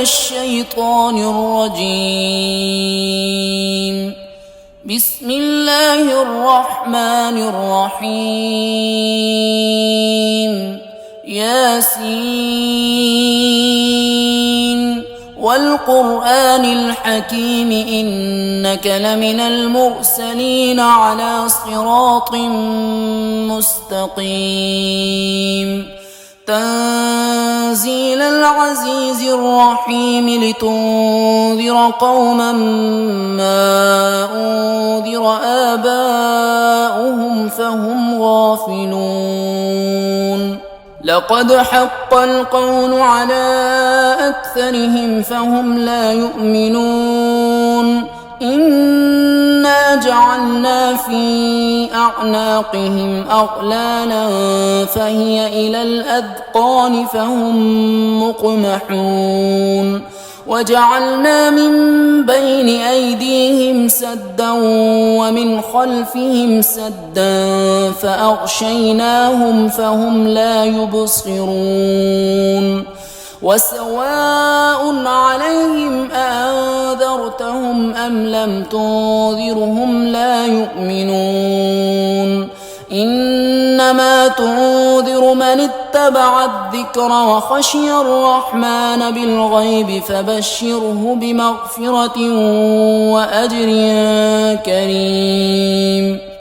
الشيطان الرجيم. بسم الله الرحمن الرحيم. ياسين والقرآن الحكيم إنك لمن المرسلين على صراط مستقيم. تنزيل العزيز الرحيم لتنذر قوما ما أنذر آباؤهم فهم غافلون. لقد حق القول على أكثرهم فهم لا يؤمنون. إنا جعلنا في أعناقهم أغلالا فهي إلى الأذقان فهم مقمحون. وجعلنا من بين أيديهم سدا ومن خلفهم سدا فأغشيناهم فهم لا يبصرون. وسواء عليهم أأنذرتهم أم لم تنذرهم لا يؤمنون. إنما تنذر من اتبع الذكر وخشي الرحمن بالغيب فبشره بمغفرة وأجر كريم.